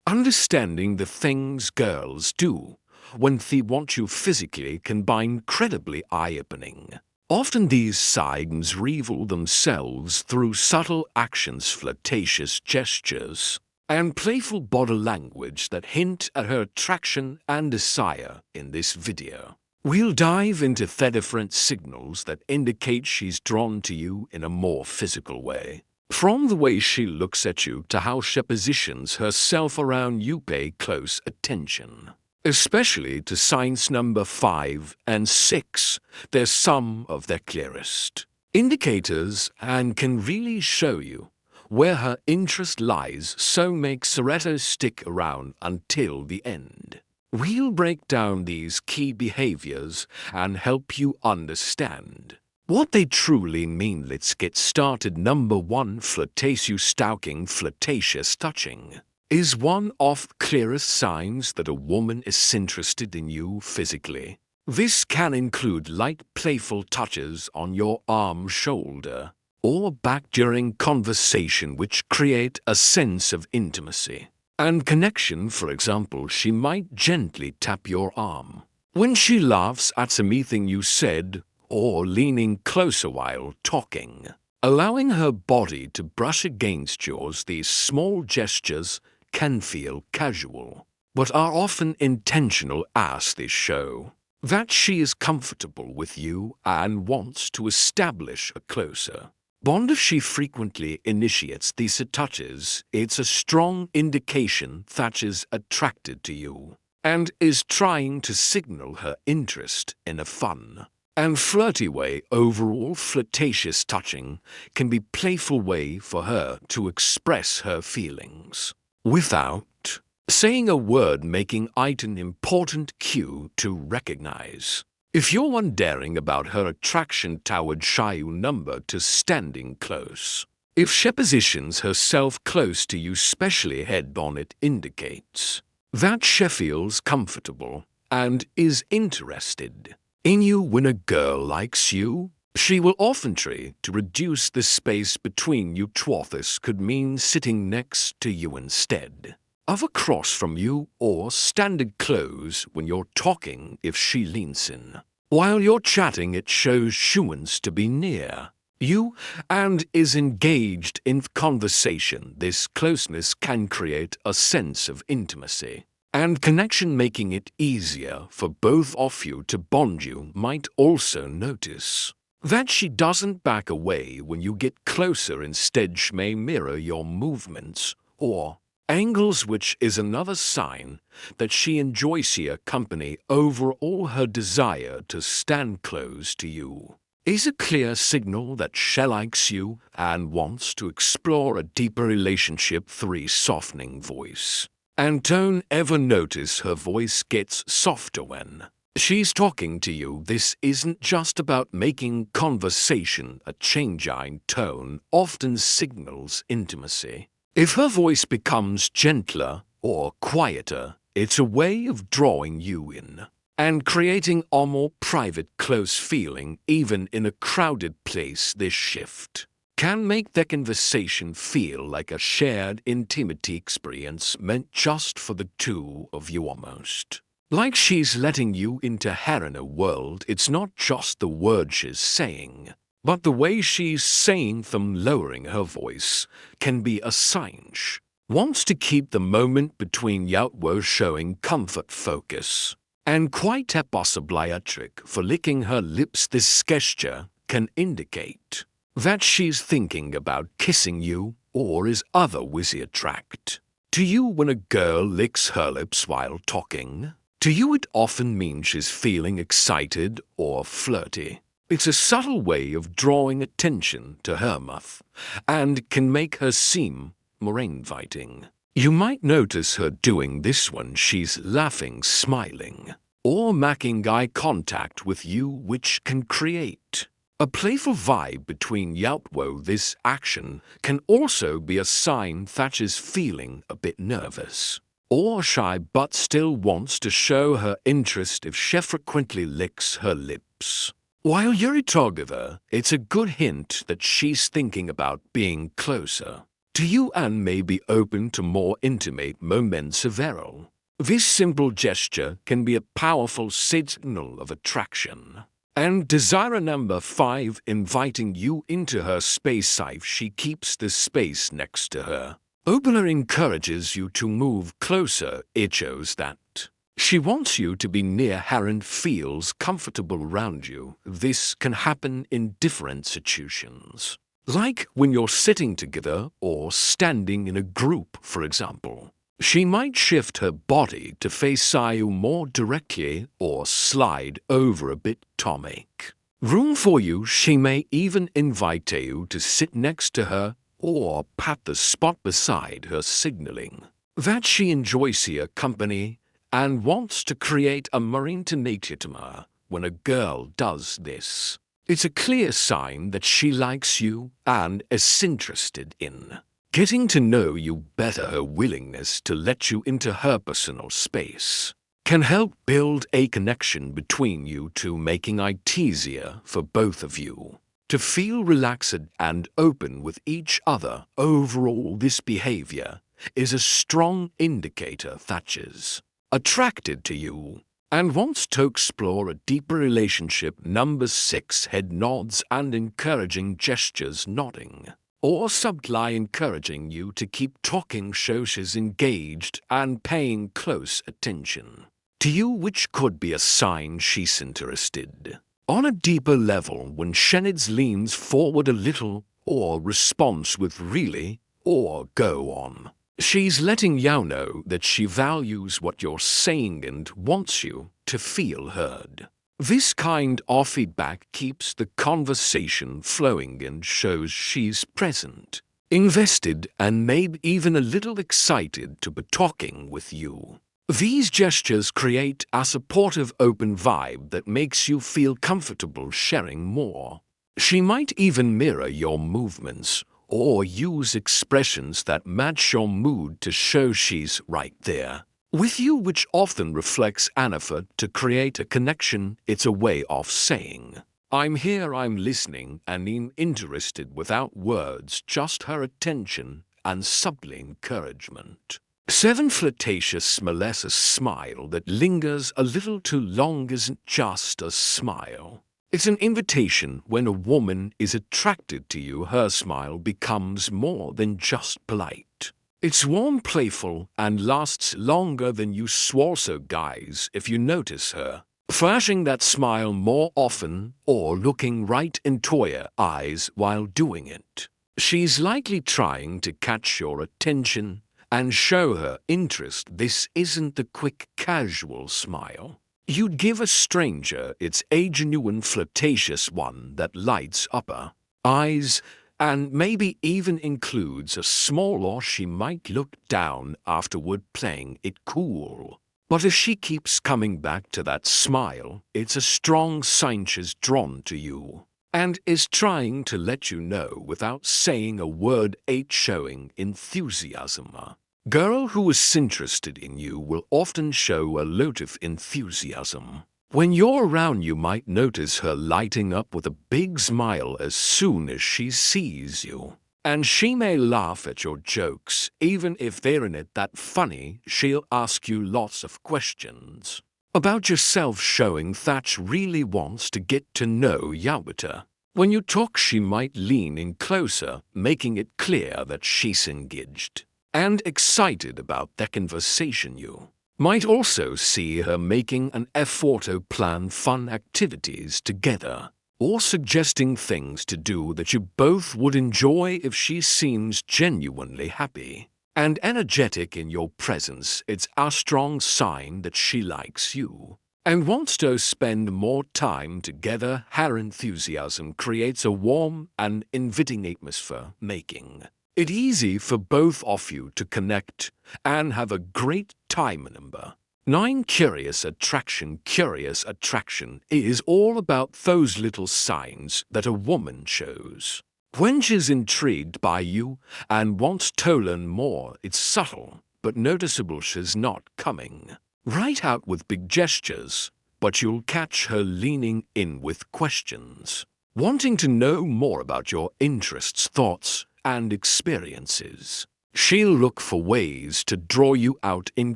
Understanding the things girls do when they want you physically can be incredibly eye-opening. Often these signs reveal themselves through subtle actions, flirtatious gestures, and playful body language that hint at her attraction and desire in this video. We'll dive into the different signals that indicate she's drawn to you in a more physical way. From the way she looks at you to how she positions herself around you, pay close attention. Especially to signs number 5 and 6, they're some of their clearest indicators and can really show you where her interest lies, so make Soretto stick around until the end. We'll break down these key behaviors and help you understand what they truly mean. Let's get started. Number 1. Flirtatious stalking. Flirtatious touching is one of the clearest signs that a woman is interested in you physically. This can include light, playful touches on your arm, shoulder, or back during conversation, which create a sense of intimacy and connection. For example, she might gently tap your arm when she laughs at something you said, or leaning closer while talking, allowing her body to brush against yours. These small gestures can feel casual, but are often intentional, as they show that she is comfortable with you and wants to establish a closer bond. If she frequently initiates these touches, it's a strong indication that she's attracted to you and is trying to signal her interest in a fun and flirty way. Overall, flirtatious touching can be a playful way for her to express her feelings without saying a word, making it an important cue to recognize. If you're wondering about her attraction toward you, number 2. Standing close. If she positions herself close to you, especially head-on, it indicates that she feels comfortable and is interested in you. When a girl likes you, she will often try to reduce the space between you. This could mean sitting next to you instead of across from you, or standing close when you're talking. If she leans in while you're chatting, it shows she wants to be near you and is engaged in conversation. This closeness can create a sense of intimacy and connection, making it easier for both of you to bond. You might also notice that she doesn't back away when you get closer. Instead, she may mirror your movements or angles, which is another sign that she enjoys your company. Overall, her desire to stand close to you is a clear signal that she likes you and wants to explore a deeper relationship. 3. Softening voice and tone. Ever notice her voice gets softer when she's talking to you? This isn't just about making conversation. A change in tone often signals intimacy. If her voice becomes gentler or quieter, it's a way of drawing you in and creating a more private, close feeling. Even in a crowded place, this shift can make the conversation feel like a shared intimate experience meant just for the two of you, almost like she's letting you into her inner world. It's not just the words she's saying, but the way she's saying them. Lowering her voice can be a sign she wants to keep the moment between you while showing comfort, focus, and quite a possibly a trick for licking her lips. This gesture can indicate that she's thinking about kissing you or is otherwise attracted to you. When a girl licks her lips while talking to you, it often means she's feeling excited or flirty. It's a subtle way of drawing attention to her mouth and can make her seem more inviting. You might notice her doing this when she's laughing, smiling, or making eye contact with you, which can create a playful vibe between you. This action can also be a sign that she's feeling a bit nervous or shy but still wants to show her interest. If she frequently licks her lips while you're talking with her, it's a good hint that she's thinking about being closer to you and may be open to more intimate moments of error. This simple gesture can be a powerful signal of attraction. And desire number 5, inviting you into her space if she keeps the space next to her. Opener encourages you to move closer. It shows that she wants you to be near her and feels comfortable around you. This can happen in different situations, like when you're sitting together or standing in a group, for example. She might shift her body to face you more directly or slide over a bit to make room for you. She may even invite you to sit next to her or pat the spot beside her, signaling that she enjoys your company and wants to create a more intimate atmosphere. When a girl does this, it's a clear sign that she likes you and is interested in getting to know you better. Her willingness to let you into her personal space can help build a connection between you two, making it easier for both of you to feel relaxed and open with each other. Overall, this behavior is a strong indicator that she's attracted to you and wants to explore a deeper relationship. Number 6, head nods and encouraging gestures. Nodding or subtly encouraging you to keep talking shows she's engaged and paying close attention to you, which could be a sign she's interested on a deeper level. When Shenid leans forward a little or responds with really or go on, she's letting you know that she values what you're saying and wants you to feel heard. This kind of feedback keeps the conversation flowing and shows she's present, invested, and maybe even a little excited to be talking with you. These gestures create a supportive, open vibe that makes you feel comfortable sharing more. She might even mirror your movements or use expressions that match your mood to show she's right there with you, which often reflects an effort to create a connection. It's a way of saying, I'm here, I'm listening, and I'm interested without words, just her attention and subtle encouragement. 7, flirtatious smiles. A smile that lingers a little too long isn't just a smile. It's an invitation. When a woman is attracted to you, her smile becomes more than just polite. It's warm, playful, and lasts longer than you swore. So guys, if you notice her flashing that smile more often or looking right into your eyes while doing it, she's likely trying to catch your attention and show her interest. This isn't the quick, casual smile you'd give a stranger. It's a genuine, flirtatious one that lights up her eyes and maybe even includes a small or she might look down afterward, playing it cool. But if she keeps coming back to that smile, it's a strong sign she's drawn to you and is trying to let you know without saying a word. 8, showing enthusiasm. A girl who is interested in you will often show a lot of enthusiasm. When you're around, you might notice her lighting up with a big smile as soon as she sees you. And she may laugh at your jokes, even if they're in it that funny. She'll ask you lots of questions about yourself, showing that she really wants to get to know you better. When you talk, she might lean in closer, making it clear that she's engaged and excited about the conversation. You might also see her making an effort to plan fun activities together or suggesting things to do that you both would enjoy. If she seems genuinely happy and energetic in your presence, it's a strong sign that she likes you and wants to spend more time together. Her enthusiasm creates a warm and inviting atmosphere, making it easy for both of you to connect and have a great time. Number 9, curious attraction. Curious attraction is all about those little signs that a woman shows when she's intrigued by you and wants to learn more. It's subtle but noticeable. She's not coming right out with big gestures, but you'll catch her leaning in with questions, wanting to know more about your interests, thoughts, and experiences. She'll look for ways to draw you out in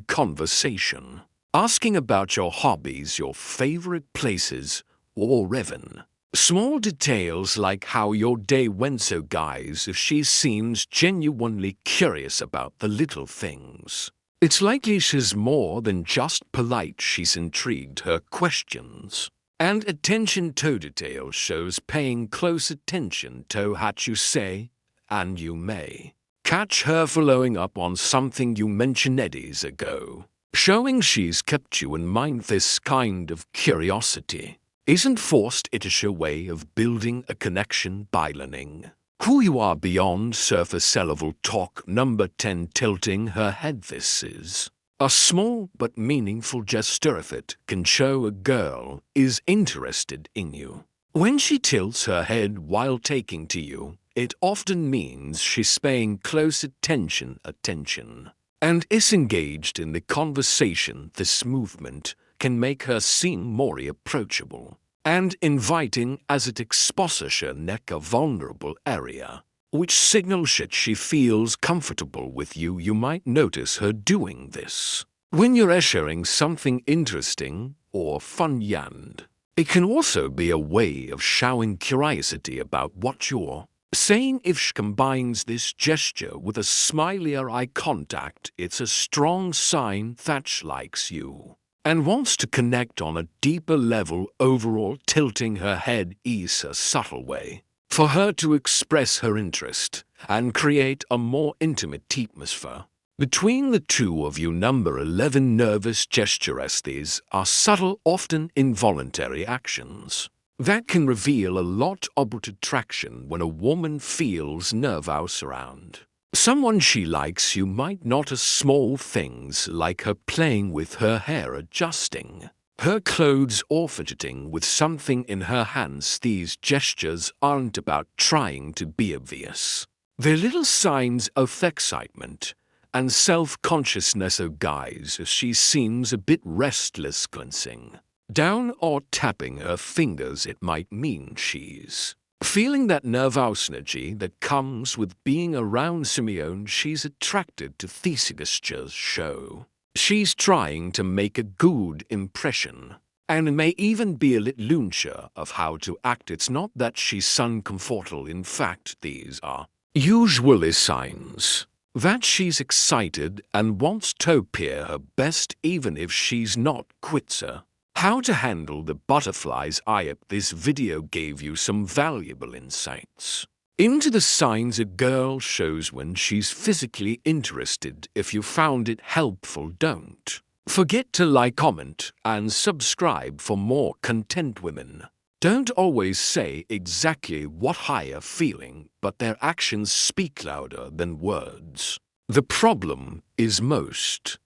conversation, asking about your hobbies, your favorite places, or even small details like how your day went. So guys, if she seems genuinely curious about the little things, it's likely she's more than just polite. She's intrigued. Her questions and attention to detail shows paying close attention to what you say, and you may catch her following up on something you mentioned days ago, showing she's kept you in mind. This kind of curiosity isn't forced, it is a way of building a connection by learning who you are beyond surface level talk. Number 10. Tilting her head. This is a small but meaningful gesture. If it can show a girl is interested in you. When she tilts her head while talking to you, it often means she's paying close attention, and is engaged in the conversation. This movement can make her seem more approachable and inviting as it exposes her neck, a vulnerable area, which signals that she feels comfortable with you. You might notice her doing this when you're sharing something interesting or fun, and it can also be a way of showing curiosity about what you're saying. If she combines this gesture with a smiley or eye contact, it's a strong sign that she likes you and wants to connect on a deeper level. Overall, tilting her head is a subtle way for her to express her interest and create a more intimate atmosphere between the two of you. Number 11. Nervous gestures. These are subtle, often involuntary actions that can reveal a lot about attraction. When a woman feels nervous around someone she likes, you might notice small things like her playing with her hair, adjusting her clothes, or fidgeting with something in her hands. These gestures aren't about trying to be obvious. They're little signs of excitement and self-consciousness. Oh guys, if she seems a bit restless, glancing down or tapping her fingers, it might mean she's feeling that nervous energy that comes with being around Simeon. She's attracted to these gestures, show she's trying to make a good impression, and may even be a little unsure of how to act. It's not that she's uncomfortable. In fact, these are usually signs that she's excited and wants to appear her best, even if she's not. Quitzer. How to handle the butterflies. I hope this video gave you some valuable insights into the signs a girl shows when she's physically interested. If you found it helpful, don't forget to like, comment, and subscribe for more content. Women don't always say exactly what they're feeling, but their actions speak louder than words. The problem is most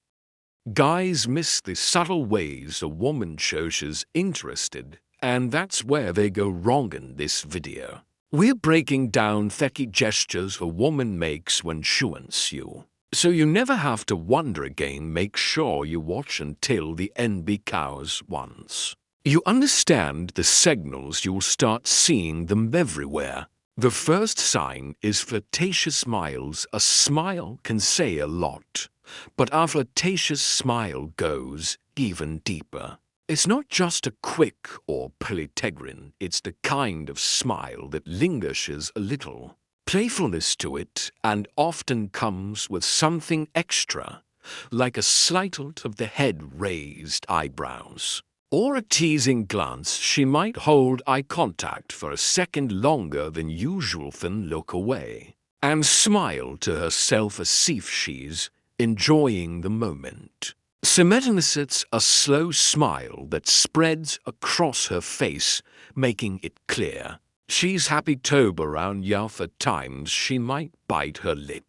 guys miss the subtle ways a woman shows she's interested, and that's where they go wrong. In this video, we're breaking down the gestures a woman makes when she wants you, so you never have to wonder again. Make sure you watch until the end, because once you understand the signals, you'll start seeing them everywhere. The first sign is flirtatious smiles. A smile can say a lot, but our flirtatious smile goes even deeper. It's not just a quick or polytegrin, it's the kind of smile that lingers a little playfulness to it, and often comes with something extra, like a slight tilt of the head, raised eyebrows, or a teasing glance. She might hold eye contact for a second longer than usual, then look away and smile to herself as if she's enjoying the moment. Simultaneously, it's a slow smile that spreads across her face, making it clear she's happy to be around you. At times she might bite her lip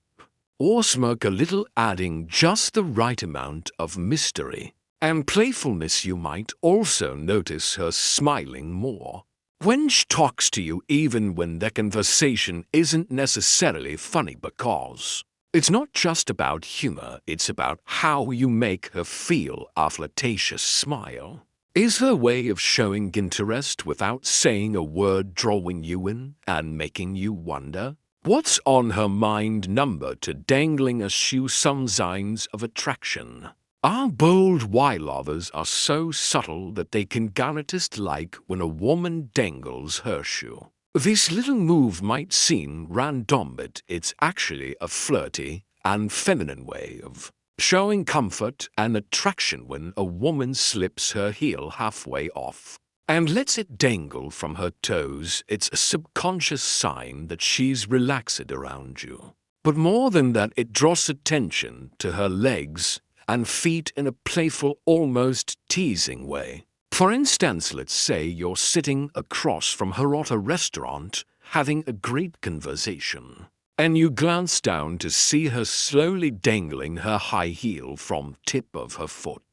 or smirk a little, adding just the right amount of mystery and playfulness. You might also notice her smiling more when she talks to you, even when the conversation isn't necessarily funny, because it's not just about humor, it's about how you make her feel. A flirtatious smile is her way of showing interest without saying a word, drawing you in and making you wonder What's on her mind number to dangling a shoe some signs of attraction. Our bold while lovers are so subtle that they can guarantee like when a woman dangles her shoe. This little move might seem random, but it's actually a flirty and feminine way of showing comfort and attraction when a woman slips her heel halfway off and lets it dangle from her toes. It's a subconscious sign that she's relaxed around you. But more than that, it draws attention to her legs and feet in a playful, almost teasing way. For instance, let's say you're sitting across from her at a restaurant having a great conversation, and you glance down to see her slowly dangling her high heel from tip of her foot.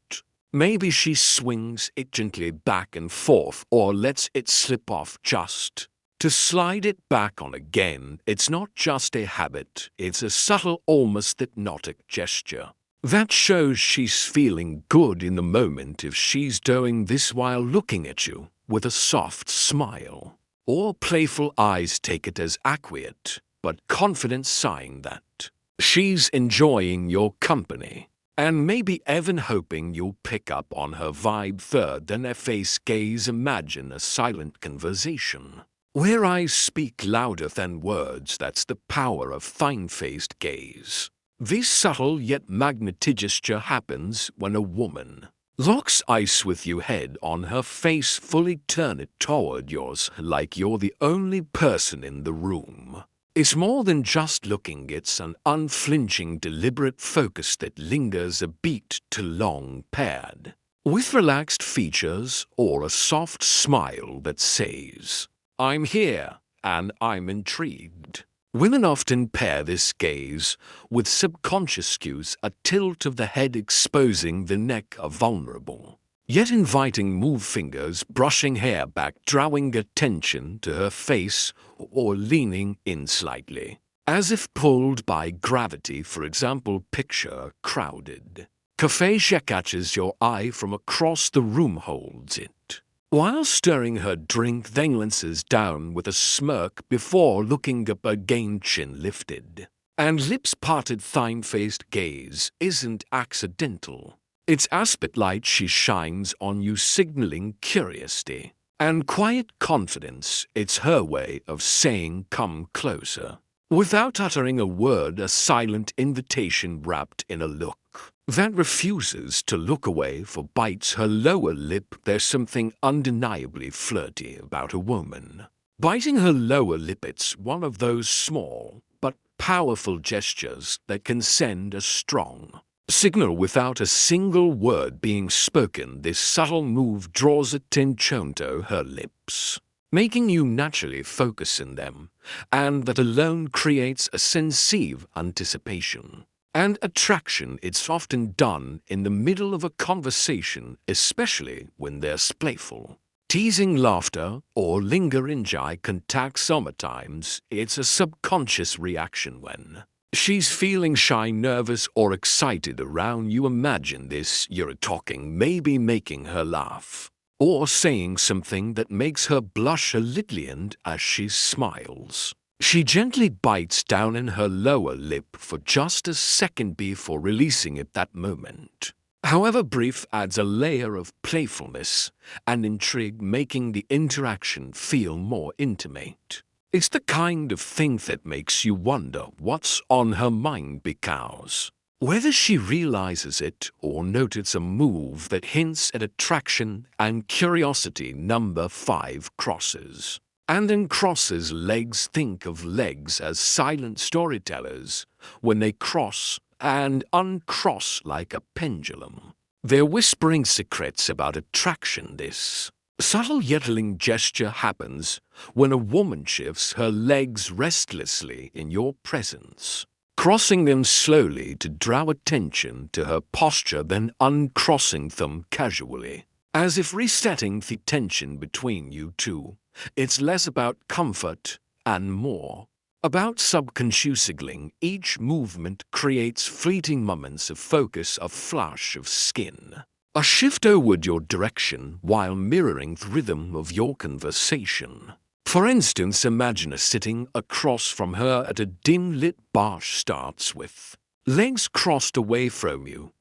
Maybe she swings it gently back and forth or lets it slip off just to slide it back on again. It's not just a habit, it's a subtle, almost hypnotic gesture that shows she's feeling good in the moment. If she's doing this while looking at you with a soft smile or playful eyes, take it as accurate but confident sign that she's enjoying your company and maybe even hoping you'll pick up on her vibe. Third, than a face gaze. Imagine a silent conversation where eyes speak louder than words. That's the power of thin-faced gaze. This subtle yet magnetic gesture happens when a woman locks eyes with you, head on her face, fully turn it toward yours like you're the only person in the room. It's more than just looking, it's an unflinching, deliberate focus that lingers a beat too long, paired with relaxed features or a soft smile that says, "I'm here and I'm intrigued." Women often pair this gaze with subconscious cues, a tilt of the head exposing the neck, a vulnerable yet inviting move, fingers brushing hair back, drawing attention to her face, or leaning in slightly, as if pulled by gravity. For example, picture a crowded cafe. She catches your eye from across the room, holds it while stirring her drink, then glances down with a smirk before looking up again, chin lifted and lips parted. Thin-faced gaze isn't accidental. It's a spotlight she shines on you, signaling curiosity and quiet confidence. It's her way of saying, "Come closer." Without uttering a word, a silent invitation wrapped in a look that refuses to look away. For bites her lower lip. There's something undeniably flirty about a woman biting her lower lip. It's one of those small but powerful gestures that can send a strong signal without a single word being spoken. This subtle move draws attention to her lips, making you naturally focus on them, and that alone creates a sense of anticipation and attraction. It's often done in the middle of a conversation, especially when there's playful, teasing laughter or lingering eye contact. Sometimes it's a subconscious reaction when she's feeling shy, nervous, or excited around you. Imagine this: you're talking, maybe making her laugh or saying something that makes her blush a little, and as she smiles, she gently bites down in her lower lip for just a second before releasing it. That moment, however brief, adds a layer of playfulness and intrigue, making the interaction feel more intimate. It's the kind of thing that makes you wonder what's on her mind, because whether she realizes it or notices a move that hints at attraction and curiosity. Number 5, crosses and uncrosses legs. Think of legs as silent storytellers. When they cross and uncross like a pendulum, they're whispering secrets about attraction. This subtle yelling gesture happens when a woman shifts her legs restlessly in your presence, crossing them slowly to draw attention to her posture, then uncrossing them casually, as if resetting the tension between you two. It's less about comfort and more about subconscious signaling. Each movement creates fleeting moments of focus, a flash of skin, a shift toward your direction while mirroring the rhythm of your conversation. For instance, imagine her sitting across from her at a dim-lit bar starts with legs crossed away from you,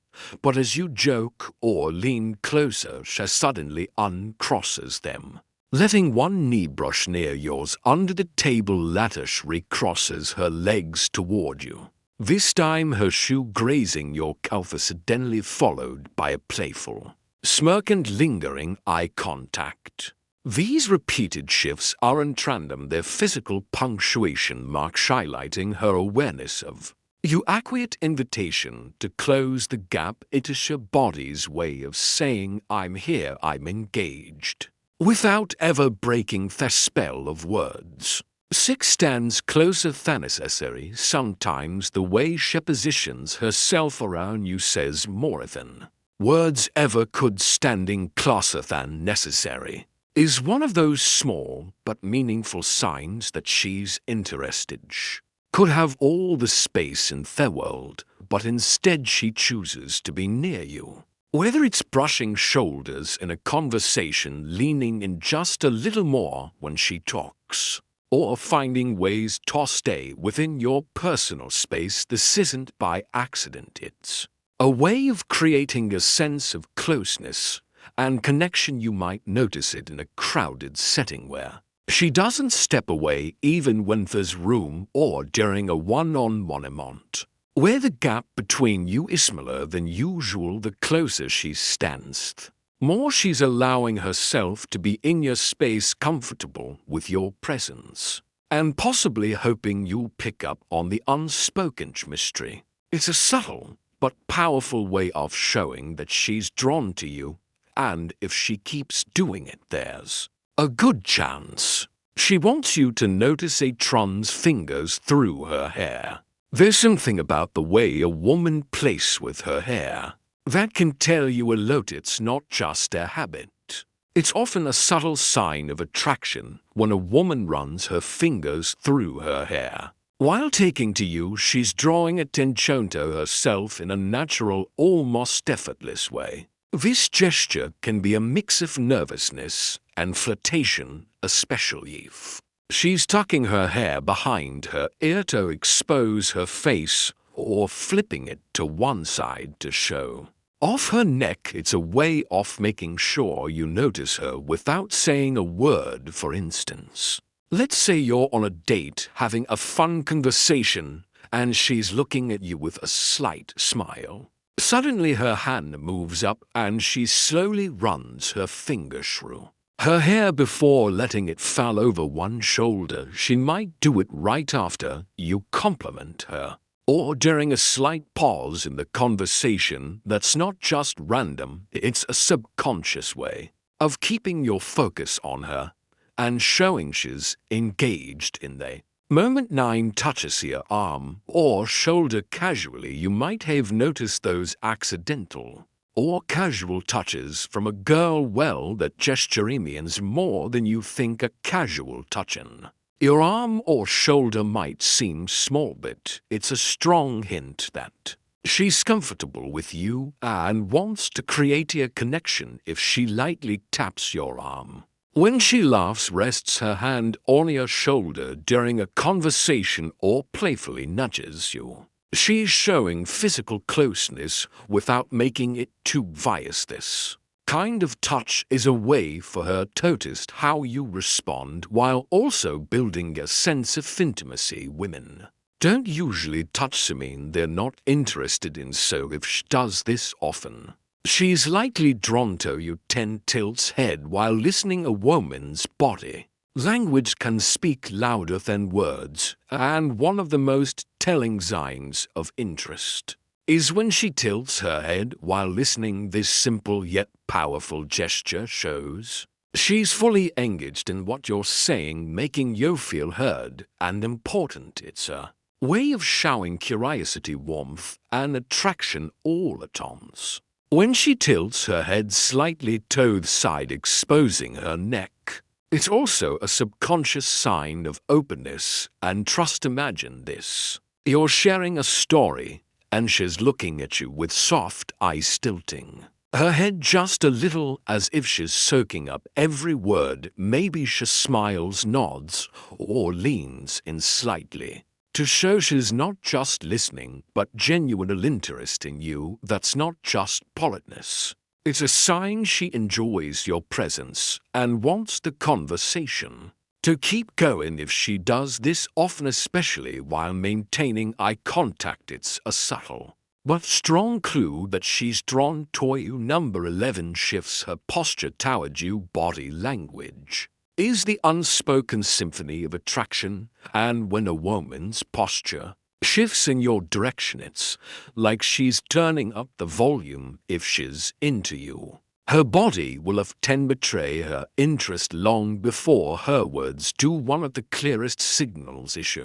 but as you joke or lean closer, she suddenly uncrosses them. Letting one knee brush near yours under the table later, she recrosses her legs toward you. This time her shoe grazing your calf, suddenly followed by a playful smirk and lingering eye contact. These repeated shifts aren't random, their physical punctuation marks highlighting her awareness of your accurate invitation to close the gap. It is your body's way of saying, I'm here, I'm engaged, without ever breaking the spell of words. 6 stands closer than necessary. Sometimes the way she positions herself around you says more than words ever could. Standing closer than necessary is one of those small but meaningful signs that she's interested. She could have all the space in the world, but instead she chooses to be near you. Whether it's brushing shoulders in a conversation, leaning in just a little more when she talks, or finding ways to stay within your personal space, this isn't by accident. It's a way of creating a sense of closeness and connection. You might notice it in a crowded setting where she doesn't step away even when there's room, or during a one-on-one moment where the gap between you is smaller than usual. The closer she stands, the more she's allowing herself to be in your space, comfortable with your presence, and possibly hoping you'll pick up on the unspoken mystery. It's a subtle but powerful way of showing that she's drawn to you, and if she keeps doing it, there's a good chance she wants you to notice. A runs fingers through her hair. There's something about the way a woman plays with her hair that can tell you a lot. It's not just a habit. It's often a subtle sign of attraction when a woman runs her fingers through her hair. While taking to you, she's drawing attention to herself in a natural, almost effortless way. This gesture can be a mix of nervousness and flirtation, especially if she's tucking her hair behind her ear to expose her face, or flipping it to one side to show off her neck. It's a way of making sure you notice her without saying a word. For instance, let's say you're on a date having a fun conversation and she's looking at you with a slight smile. Suddenly her hand moves up and she slowly runs her finger through her hair before letting it fall over one shoulder. She might do it right after you compliment her, or during a slight pause in the conversation. That's not just random, it's a subconscious way of keeping your focus on her and showing she's engaged in the moment. 9 touches your arm or shoulder casually. You might have noticed those accidental or casual touches from a girl. Well, that gesture means more than you think. A casual touching your arm or shoulder might seem small, but it's a strong hint that she's comfortable with you and wants to create a connection. If she lightly taps your arm when she laughs, rests her hand on your shoulder during a conversation, or playfully nudges you, she's showing physical closeness without making it too obvious. This kind of touch is a way for her to notice how you respond while also building a sense of intimacy. Women don't usually touch men they're not interested in, so if she does this often, she's likely drawn to you. 10 tilts head while listening. A woman's body language can speak louder than words, and one of the most telling signs of interest is when she tilts her head while listening. This simple yet powerful gesture shows she's fully engaged in what you're saying, making you feel heard and important. It's a way of showing curiosity, warmth, and attraction all at once. When she tilts her head slightly to the side, exposing her neck, it's also a subconscious sign of openness and trust. Imagine this: you're sharing a story, and she's looking at you with soft eyes tilting her head just a little as if she's soaking up every word. Maybe she smiles, nods, or leans in slightly to show she's not just listening, but genuine interest in you. That's not just politeness. It's a sign she enjoys your presence and wants the conversation to keep going. If she does this often, especially while maintaining eye contact, it's a subtle but strong clue that she's drawn to you. Number 11 shifts her posture toward you. Body language is the unspoken symphony of attraction, and when a woman's posture shifts in your direction, it's like she's turning up the volume. If she's into you, her body will often betray her interest long before her words do. One of the clearest signals is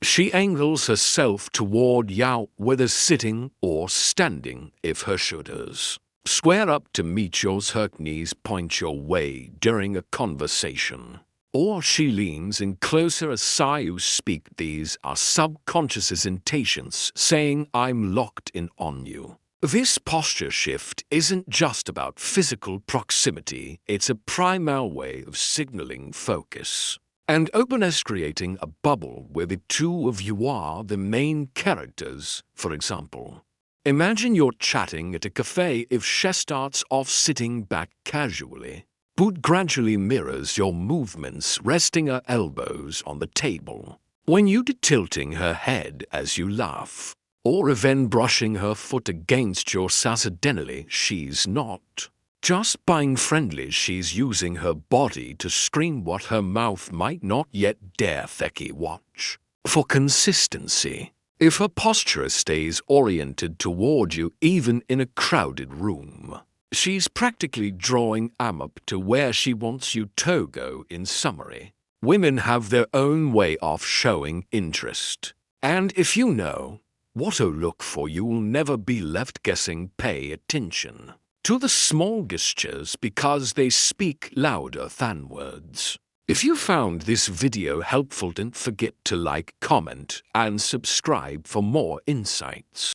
she angles herself toward you, whether sitting or standing. If her shoulders square up to meet yours, her knees point your way during a conversation, or she leans in closer as you speak, these are subconscious intentions saying, "I'm locked in on you." This posture shift isn't just about physical proximity, it's a primal way of signaling focus and openness, creating a bubble where the two of you are the main characters. For example, imagine you're chatting at a cafe. If she starts off sitting back casually, but gradually mirrors your movements, resting her elbows on the table, when you tilting her head as you laugh, or even brushing her foot against your suddenly, she's not just being friendly, she's using her body to scream what her mouth might not yet dare. Watch for consistency. If her posture stays oriented toward you, even in a crowded room, she's practically drawing up to where she wants you to go. In summary, women have their own way of showing interest, and if you know what to look for, you'll never be left guessing. Pay attention to the small gestures because they speak louder than words. If you found this video helpful, don't forget to like, comment, and subscribe for more insights.